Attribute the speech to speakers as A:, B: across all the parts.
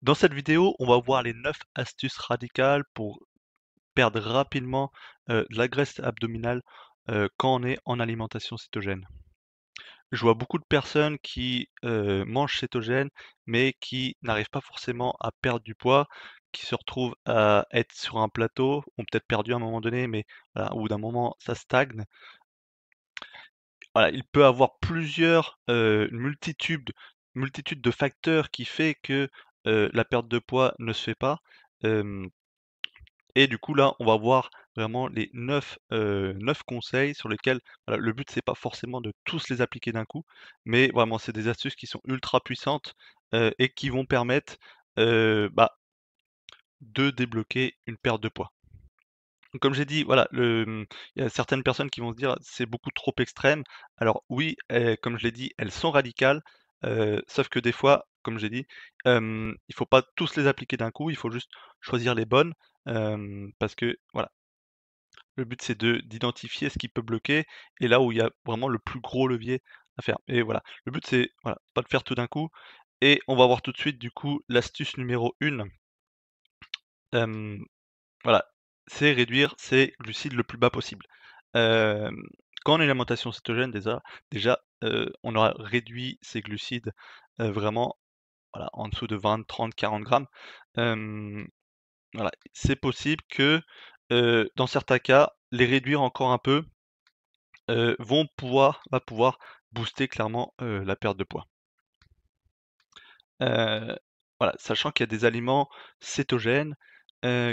A: Dans cette vidéo, on va voir les 9 astuces radicales pour perdre rapidement de la graisse abdominale quand on est en alimentation cétogène. Je vois beaucoup de personnes qui mangent cétogène, mais qui n'arrivent pas forcément à perdre du poids, qui se retrouvent à être sur un plateau, ont peut-être perdu à un moment donné, mais voilà, au bout d'un moment, ça stagne. Voilà, il peut avoir plusieurs, multitude de facteurs qui fait que la perte de poids ne se fait pas. Hem Et du coup, là, on va voir vraiment les 9 conseils sur lesquels voilà, le but, c'est pas forcément de tous les appliquer d'un coup, mais vraiment, c'est des astuces qui sont ultra puissantes, et qui vont permettre, bah, de débloquer une perte de poids. Donc comme j'ai dit, voilà, il y a certaines personnes qui vont se dire: «C'est beaucoup trop extrême». Alors oui, comme je l'ai dit, elles sont radicales, sauf que des fois, comme j'ai dit, il faut pas tous les appliquer d'un coup, il faut juste choisir les bonnes, parce que voilà, le but, c'est de d'identifier ce qui peut bloquer et là où il y a vraiment le plus gros levier à faire et voilà. Le but, c'est voilà, pas de faire tout d'un coup et on va voir tout de suite, du coup, l'astuce numéro 1, hem, voilà, c'est réduire ses glucides le plus bas possible. Hem, Quand on a une alimentation cétogène déjà, on aura réduit ses glucides, vraiment, voilà, en dessous de 20, 30, 40 grammes. Hem, voilà, c'est possible que, dans certains cas, les réduire encore un peu va pouvoir booster clairement, la perte de poids. Heu, voilà, sachant qu'il y a des aliments cétogènes,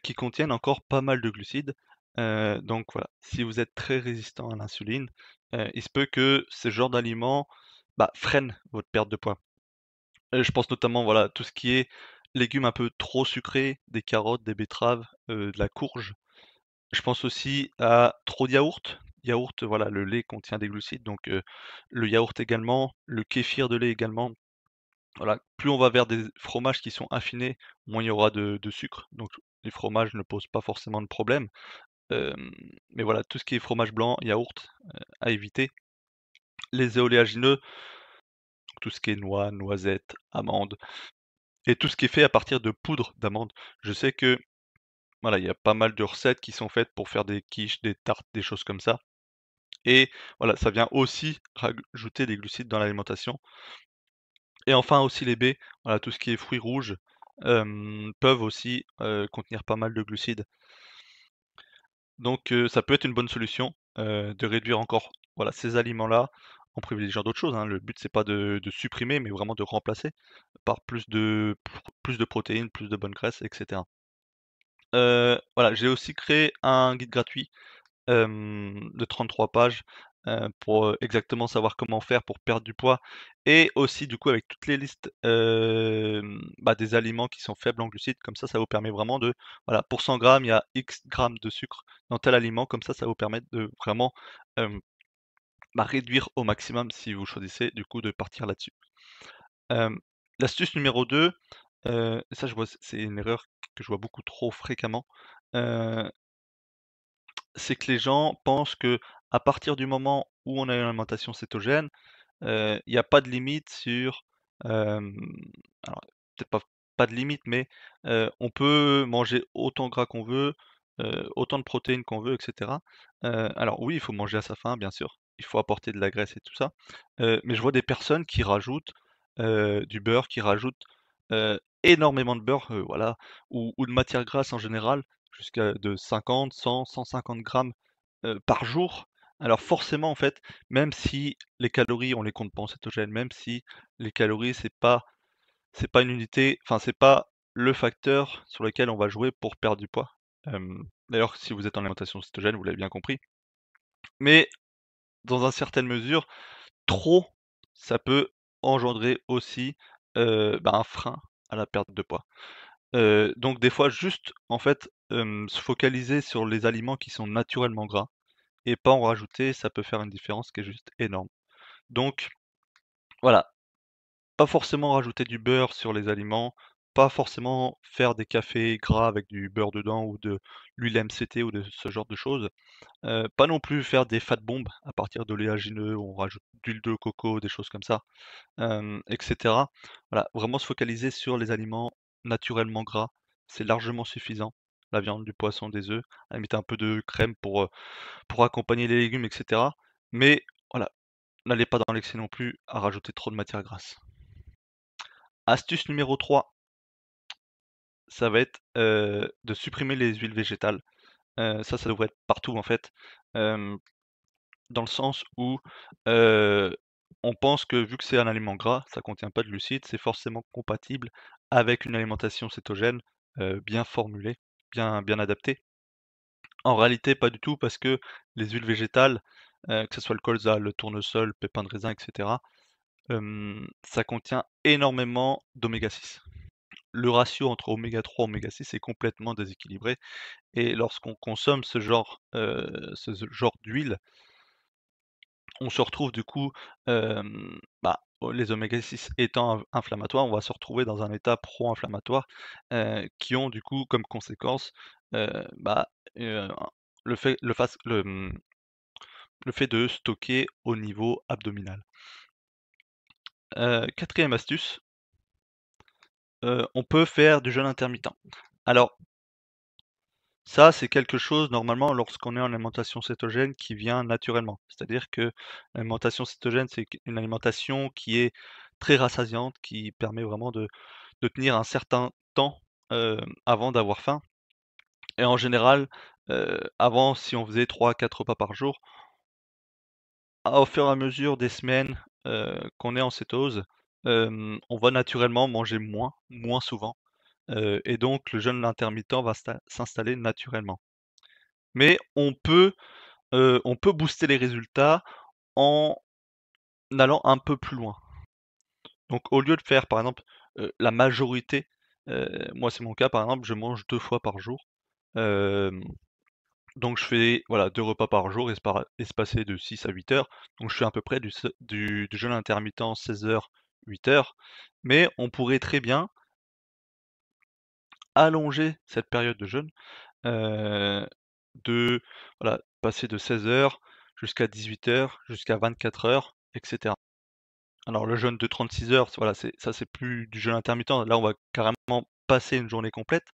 A: qui contiennent encore pas mal de glucides, donc voilà, si vous êtes très résistant à l'insuline, il se peut que ce genre d'aliments, bah, freinent votre perte de poids. Je pense notamment, voilà, tout ce qui est légumes un peu trop sucrés, des carottes, des betteraves, de la courge. Je pense aussi à trop de yaourt. Yaourt, voilà, le lait contient des glucides, donc le yaourt également, le kéfir de lait également. Voilà, plus on va vers des fromages qui sont affinés, moins il y aura de sucre, donc les fromages ne posent pas forcément de problème. Mais voilà, tout ce qui est fromage blanc, yaourt, à éviter. Les oléagineux, tout ce qui est noix, noisettes, amandes et tout ce qui est fait à partir de poudre d'amande. Je sais que, voilà, il y a pas mal de recettes qui sont faites pour faire des quiches, des tartes, des choses comme ça. Et voilà, ça vient aussi rajouter des glucides dans l'alimentation et enfin aussi les baies, voilà, tout ce qui est fruits rouges, peuvent aussi, contenir pas mal de glucides. Donc ça peut être une bonne solution, de réduire encore, voilà, ces aliments-là en privilégiant d'autres choses, hein. Le but c'est pas de supprimer, mais vraiment de remplacer par plus de protéines, plus de bonnes graisses et cetera. Voilà, j'ai aussi créé un guide gratuit de 33 pages, pour, exactement savoir comment faire pour perdre du poids et aussi du coup avec toutes les listes, bah, des aliments qui sont faibles en glucides. Comme ça vous permet vraiment de voilà, pour 100 grammes, il y a X grammes de sucre dans tel aliment. Comme ça vous permet de vraiment, hem, bah, réduire au maximum si vous choisissez du coup de partir là-dessus. Hem, L'astuce numéro 2, ça je vois c'est une erreur que je vois beaucoup trop fréquemment, heu c'est que les gens pensent que à partir du moment où on a une alimentation cétogène, il y a pas de limite sur, hem, alors peut-être pas de limite, mais, on peut manger autant de gras qu'on veut, autant de protéines qu'on veut et cetera. Alors oui, il faut manger à sa faim, bien sûr, il faut apporter de la graisse et tout ça, mais je vois des personnes qui rajoutent, du beurre, qui rajoutent, énormément de beurre, voilà, ou de matière grasse en général, jusqu'à de 50, 100, 150 grammes, par jour. Alors forcément, en fait, même si les calories, on les compte pas en cétogène, même si les calories, c'est pas une unité, enfin, c'est pas le facteur sur lequel on va jouer pour perdre du poids. D'ailleurs, si vous êtes en alimentation cétogène, vous l'avez bien compris. Mais dans une certaine mesure, trop, ça peut engendrer aussi, bah, un frein à la perte de poids. Donc des fois, juste, en fait, se focaliser sur les aliments qui sont naturellement gras et pas en rajouter, ça peut faire une différence qui est juste énorme. Donc voilà, pas forcément rajouter du beurre sur les aliments, pas forcément faire des cafés gras avec du beurre dedans ou de l'huile MCT ou de ce genre de choses. Pas non plus faire des fat bombs à partir d'oléagineux où on rajoute d'huile de coco, des choses comme ça, et cetera. Voilà, vraiment se focaliser sur les aliments naturellement gras, c'est largement suffisant. La viande, du poisson, des œufs, à la limite un peu de crème pour accompagner les légumes et cetera. Mais voilà, n'allez pas dans l'excès non plus à rajouter trop de matière grasse. Astuce numéro 3, ça va être, de supprimer les huiles végétales. Ça devrait être partout en fait. Hem, Dans le sens où, heu, on pense que vu que c'est un aliment gras, ça contient pas de glucides, c'est forcément compatible avec une alimentation cétogène, bien formulée, bien adaptée. En réalité, pas du tout parce que les huiles végétales, que ce soit le colza, le tournesol, pépins de raisin et cetera, ça contient énormément d'oméga 6. Le ratio entre oméga 3 et oméga 6 est complètement déséquilibré et lorsqu'on consomme ce genre d'huile, on se retrouve du coup, les oméga 6 étant inflammatoires, on va se retrouver dans un état pro-inflammatoire, qui ont du coup comme conséquence, bah, heu, le fait le faç le fait de stocker au niveau abdominal. 4e astuce, on peut faire du jeûne intermittent. Alors ça, c'est quelque chose normalement lorsqu'on est en alimentation cétogène qui vient naturellement. C'est-à-dire que l'alimentation cétogène, c'est une alimentation qui est très rassasiante, qui permet vraiment de tenir un certain temps, avant d'avoir faim et en général, avant si on faisait 3 à 4 repas par jour, au fur et à mesure des semaines, qu'on est en cétose, on va naturellement manger moins souvent, et donc le jeûne intermittent va s'installer naturellement. Mais on peut booster les résultats en allant un peu plus loin. Donc au lieu de faire par exemple, la majorité, moi c'est mon cas par exemple, je mange 2 fois par jour. Hem, donc je fais voilà 2 repas par jour espacés de 6 à 8 heures. Donc je fais à peu près du jeûne intermittent 16 heures, 8 heures. Mais on pourrait très bien allonger cette période de jeûne, heu, de voilà, passer de 16 heures jusqu'à 18 heures, jusqu'à 24 heures et cetera. Alors le jeûne de 36 heures, voilà, c'est plus du jeûne intermittent. Là, on va carrément passer une journée complète.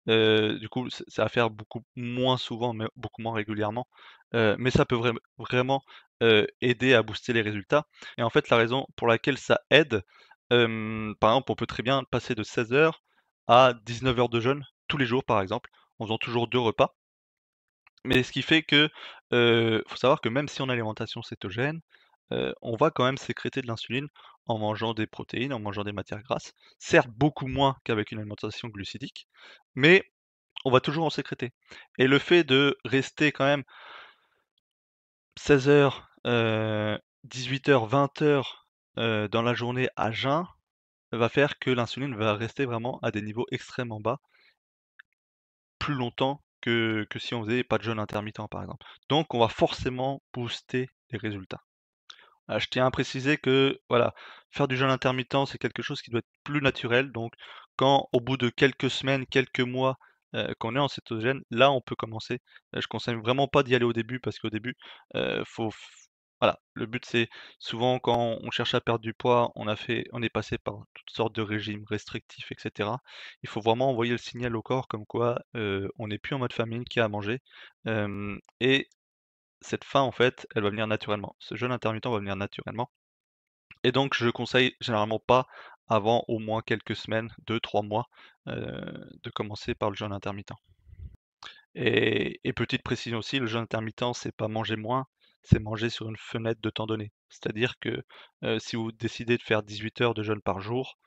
A: Du coup, c'est à faire beaucoup moins souvent, mais beaucoup moins régulièrement. Mais ça peut vraiment, aider à booster les résultats et en fait, la raison pour laquelle ça aide, par exemple, on peut très bien passer de 16 heures à 19 heures de jeûne tous les jours, par exemple, en faisant toujours 2 repas. Mais ce qui fait que, faut savoir que même si on a l'alimentation cétogène, on va quand même sécréter de l'insuline en mangeant des protéines, en mangeant des matières grasses. Certes beaucoup moins qu'avec une alimentation glucidique, mais on va toujours en sécréter. Et le fait de rester quand même 16 heures, 18 heures, 20 heures, dans la journée à jeun, va faire que l'insuline va rester vraiment à des niveaux extrêmement bas, plus longtemps que si on faisait pas de jeûne intermittent, par exemple. Donc on va forcément booster les résultats. Je tiens à préciser que, voilà, faire du jeûne intermittent, c'est quelque chose qui doit être plus naturel. Donc, quand au bout de quelques semaines, quelques mois, qu'on est en cétogène, là, on peut commencer. Je conseille vraiment pas d'y aller au début parce qu'au début, faut f voilà, le but, c'est souvent quand on cherche à perdre du poids, on est passé par toutes sortes de régimes restrictifs et cetera. Il faut vraiment envoyer le signal au corps comme quoi, on n'est plus en mode famine, qu'il y a à manger, et cette faim, en fait, elle va venir naturellement. Ce jeûne intermittent va venir naturellement et donc je conseille généralement pas avant au moins quelques semaines, 2 3 mois, de commencer par le jeûne intermittent. Et petite précision aussi, le jeûne intermittent, c'est pas manger moins, c'est manger sur une fenêtre de temps donné. C'est-à-dire que, si vous décidez de faire 18 heures de jeûne par jour,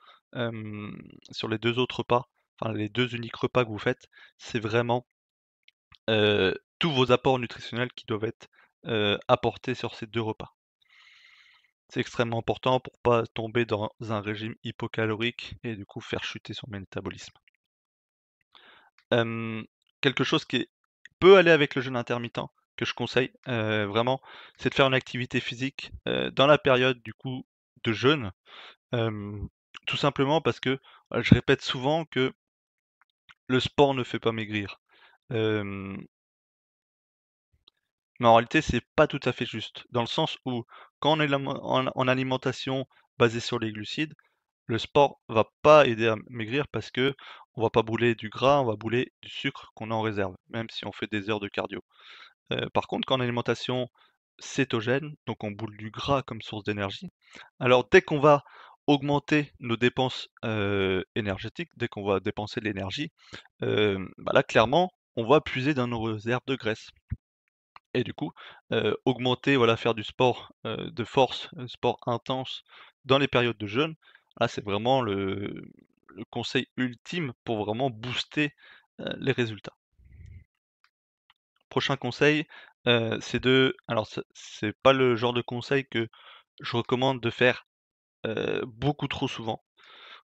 A: sur les 2 autres repas, enfin les 2 uniques repas que vous faites, c'est vraiment, tous vos apports nutritionnels qui doivent être, apportés sur ces 2 repas. C'est extrêmement important pour pas tomber dans un régime hypocalorique et du coup faire chuter son métabolisme. Hem, Quelque chose qui peut aller avec le jeûne intermittent, que je conseille, vraiment, c'est de faire une activité physique, dans la période du coup de jeûne. Hem, Tout simplement parce que, je répète souvent que le sport ne fait pas maigrir. Hem, mais en réalité, c'est pas tout à fait juste. Dans le sens où quand on est en alimentation basée sur les glucides, le sport va pas aider à maigrir parce que on va pas brûler du gras, on va brûler du sucre qu'on a en réserve, même si on fait des heures de cardio. Par contre, quand on a une alimentation cétogène, donc on brûle du gras comme source d'énergie, alors dès qu'on va augmenter nos dépenses, énergétiques, dès qu'on va dépenser de l'énergie, bah là clairement, on va puiser dans nos réserves de graisse et du coup, augmenter, voilà, faire du sport, de force, sport intense dans les périodes de jeûne, là c'est vraiment le conseil ultime pour vraiment booster, les résultats. Prochain conseil, c'est de alors c'est pas le genre de conseil que je recommande de faire, beaucoup trop souvent,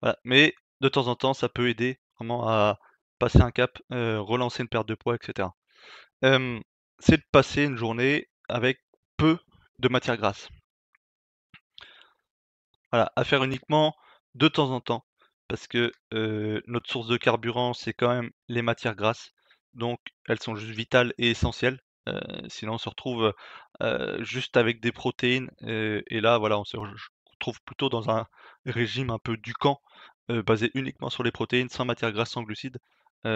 A: voilà, mais de temps en temps, ça peut aider vraiment à passer un cap, relancer une perte de poids et cetera. Hem, c'est de passer une journée avec peu de matières grasses. Voilà, à faire uniquement de temps en temps, parce que, notre source de carburant, c'est quand même les matières grasses, donc elles sont juste vitales et essentielles, sinon on se retrouve, juste avec des protéines, et là, voilà, on se retrouve plutôt dans un régime un peu Dukan, basé uniquement sur les protéines, sans matières grasses, sans glucides, et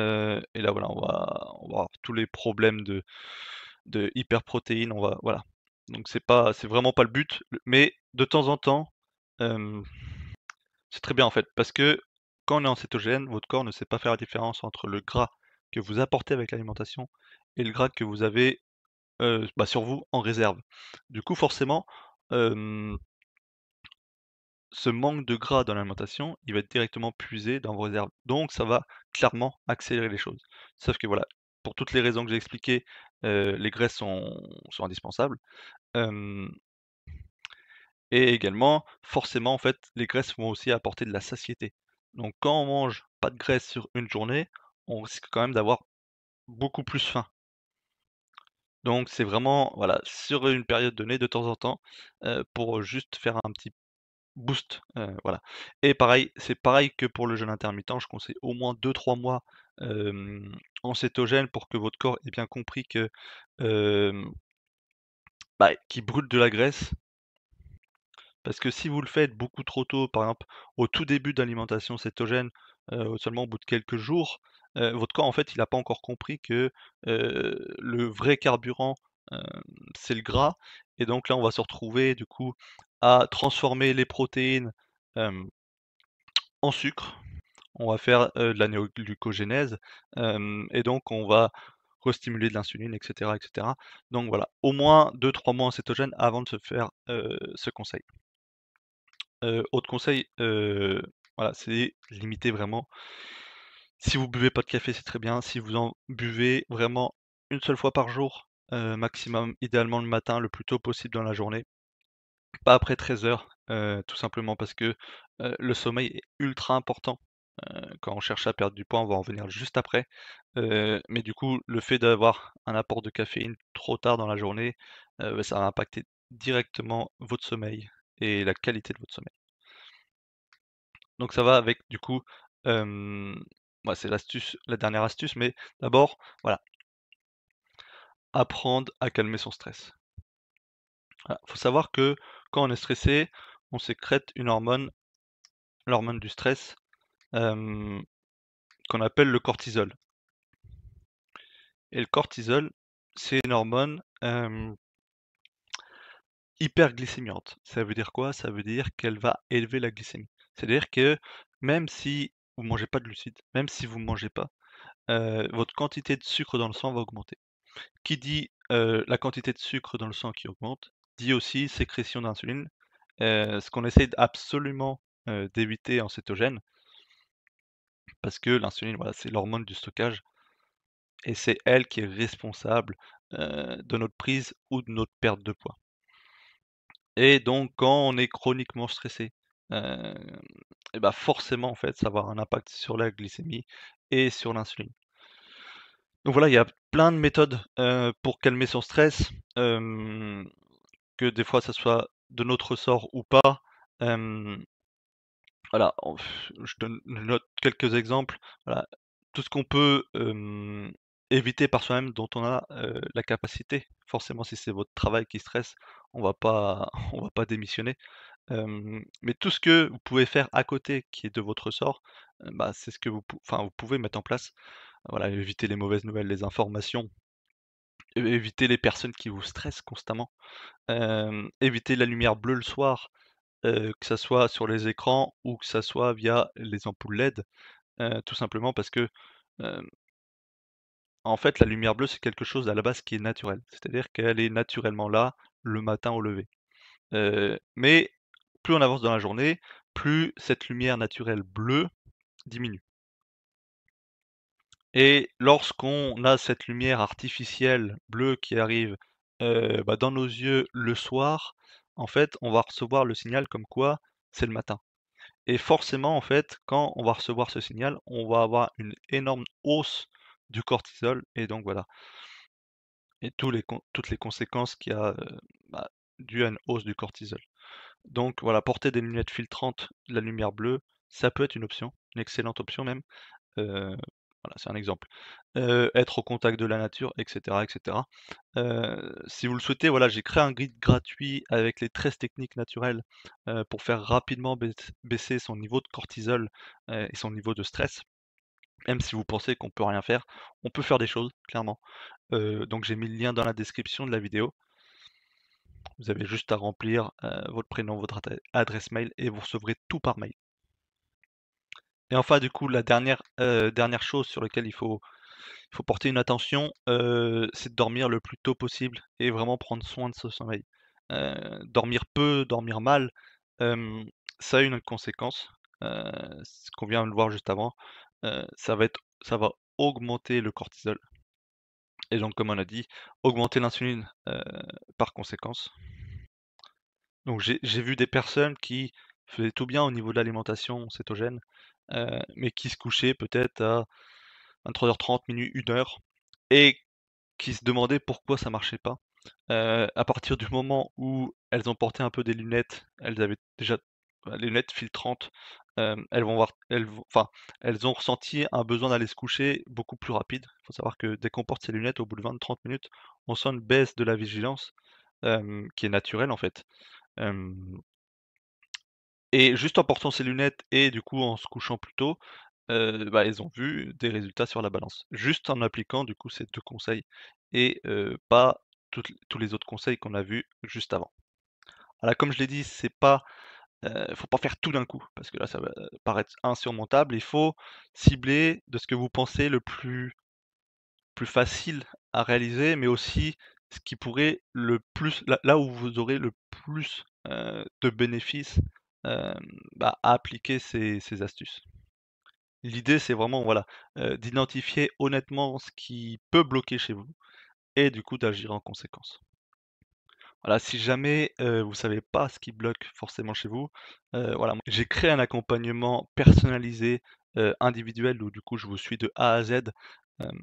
A: là, voilà, on va avoir tous les problèmes de hyperprotéines, on va voilà, donc c'est vraiment pas le but, mais de temps en temps, hem c'est très bien en fait, parce que quand on est en cétogène, votre corps ne sait pas faire la différence entre le gras que vous apportez avec l'alimentation et le gras que vous avez, bah, sur vous en réserve. Du coup, forcément, hem, ce manque de gras dans l'alimentation, il va être directement puisé dans vos réserves. Donc ça va clairement accélérer les choses. Sauf que voilà, pour toutes les raisons que j'ai expliquées, les graisses sont indispensables. Hem Et également, forcément, en fait, les graisses vont aussi apporter de la satiété. Donc quand on mange pas de graisse sur une journée, on risque quand même d'avoir beaucoup plus faim. Donc c'est vraiment, voilà, sur une période donnée, de temps en temps, pour juste faire un petit boost, voilà. Et pareil, c'est pareil que pour le jeûne intermittent, je conseille au moins 2-3 mois, en cétogène pour que votre corps ait bien compris que, hem, bah, qu'il brûle de la graisse. Parce que si vous le faites beaucoup trop tôt, par exemple au tout début d'alimentation cétogène, seulement au bout de quelques jours, votre corps en fait il n'a pas encore compris que, le vrai carburant, hem, c'est le gras et donc là on va se retrouver du coup à transformer les protéines, hem, en sucre. On va faire, de la néoglucogénèse, et donc on va restimuler de l'insuline et cetera et cetera. Donc voilà, au moins 2-3 mois en cétogène avant de se faire, ce conseil. Autre conseil, voilà, c'est limiter vraiment. Si vous buvez pas de café, c'est très bien. Si vous en buvez vraiment une seule fois par jour, maximum, idéalement le matin, le plus tôt possible dans la journée, pas après 13 heures, tout simplement parce que, le sommeil est ultra important. Quand on cherche à perdre du poids, on va en venir juste après. Mais du coup, le fait d'avoir un apport de caféine trop tard dans la journée, bah, ça va impacter directement votre sommeil et la qualité de votre sommeil. Donc ça va avec du coup, bah, c'est l'astuce la dernière astuce, mais d'abord, voilà, apprendre à calmer son stress. Voilà, faut savoir que quand on est stressé, on sécrète une hormone, l'hormone du stress, hem, qu'on appelle le cortisol. Et le cortisol, c'est une hormone, hyperglycémiante. Ça veut dire quoi? Ça veut dire qu'elle va élever la glycémie. C'est-à-dire que même si vous mangez pas de glucides, même si vous mangez pas, votre quantité de sucre dans le sang va augmenter. Qui dit, la quantité de sucre dans le sang qui augmente, dit aussi sécrétion d'insuline, ce qu'on essaie absolument, d'éviter en cétogène, parce que l'insuline, voilà, c'est l'hormone du stockage et c'est elle qui est responsable, de notre prise ou de notre perte de poids. Et donc quand on est chroniquement stressé, hem et bah, forcément, en fait, ça va avoir un impact sur la glycémie et sur l'insuline. Donc voilà, il y a plein de méthodes, pour calmer son stress, que des fois ça soit de notre ressort ou pas. Hem, voilà, je note quelques exemples. Voilà, tout ce qu'on peut, éviter par soi-même, dont on a, la capacité. Forcément, si c'est votre travail qui stresse, on va pas on va pas démissionner. Mais tout ce que vous pouvez faire à côté qui est de votre ressort, bah, c'est ce que vous pouvez mettre en place. Voilà, éviter les mauvaises nouvelles, les informations, éviter les personnes qui vous stressent constamment, éviter la lumière bleue le soir, que ça soit sur les écrans ou que ça soit via les ampoules LED, tout simplement parce que, hem, en fait, la lumière bleue, c'est quelque chose à la base qui est naturel. C'est-à-dire qu'elle est naturellement là, le matin au lever. Mais plus on avance dans la journée, plus cette lumière naturelle bleue diminue. Et lorsqu'on a cette lumière artificielle bleue qui arrive, bah, dans nos yeux le soir, en fait, on va recevoir le signal comme quoi c'est le matin. Et forcément, en fait, quand on va recevoir ce signal, on va avoir une énorme hausse du cortisol et donc voilà, et toutes les conséquences qu'il y a, bah, dues à une hausse du cortisol. Donc voilà, porter des lunettes filtrantes de la lumière bleue, ça peut être une option, une excellente option même. Voilà, c'est un exemple. Être au contact de la nature et cetera et cetera. Si vous le souhaitez, voilà, j'ai créé un guide gratuit avec les 13 techniques naturelles, pour faire rapidement baisser son niveau de cortisol, et son niveau de stress. Même si vous pensez qu'on peut rien faire, on peut faire des choses, clairement. Donc j'ai mis le lien dans la description de la vidéo. Vous avez juste à remplir, votre prénom, votre adresse mail et vous recevrez tout par mail. Et enfin, du coup, la dernière chose sur laquelle il faut porter une attention, c'est de dormir le plus tôt possible et vraiment prendre soin de ce sommeil. Dormir peu, dormir mal, hem, ça a une conséquence, ce qu'on vient de le voir juste avant, ça va augmenter le cortisol et donc comme on a dit, augmenter l'insuline, par conséquence. Donc j'ai vu des personnes qui faisaient tout bien au niveau de l'alimentation cétogène, mais qui se couchaient peut-être à 23h30, minuit, 1 heure et qui se demandaient pourquoi ça marchait pas. À partir du moment où elles ont porté un peu des lunettes, elles avaient déjà bah, les lunettes filtrantes, elles ont ressenti un besoin d'aller se coucher beaucoup plus rapide. Il faut savoir que dès qu'on porte ces lunettes, au bout de 20-30 minutes, on sent une baisse de la vigilance, qui est naturelle en fait. Hem Et juste en portant ces lunettes et du coup en se couchant plus tôt, bah, elles ont vu des résultats sur la balance. Juste en appliquant du coup ces 2 conseils et pas tous les autres conseils qu'on a vus juste avant. Voilà, comme je l'ai dit, c'est pas, faut pas faire tout d'un coup parce que là ça va paraître insurmontable. Il faut cibler de ce que vous pensez le plus facile à réaliser, mais aussi ce qui pourrait le plus là où vous aurez le plus, de bénéfices, bah, à appliquer ces astuces. L'idée, c'est vraiment, voilà, d'identifier honnêtement ce qui peut bloquer chez vous et du coup d'agir en conséquence. Voilà, si jamais, vous savez pas ce qui bloque forcément chez vous, voilà, moi j'ai créé un accompagnement personnalisé, individuel où du coup je vous suis de A à Z. Hem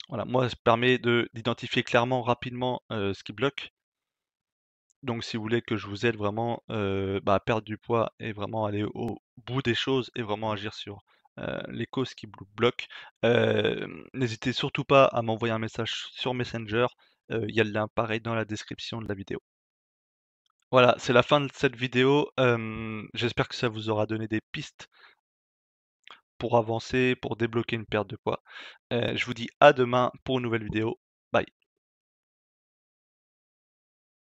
A: Voilà, moi, ça permet d'identifier clairement, rapidement, ce qui bloque. Donc si vous voulez que je vous aide vraiment, bah, à perdre du poids et vraiment aller au bout des choses et vraiment agir sur, les causes qui bloquent, n'hésitez surtout pas à m'envoyer un message sur Messenger, il y a le lien pareil dans la description de la vidéo. Voilà, c'est la fin de cette vidéo, j'espère que ça vous aura donné des pistes pour avancer, pour débloquer une perte de poids. Je vous dis à demain pour une nouvelle vidéo. Bye.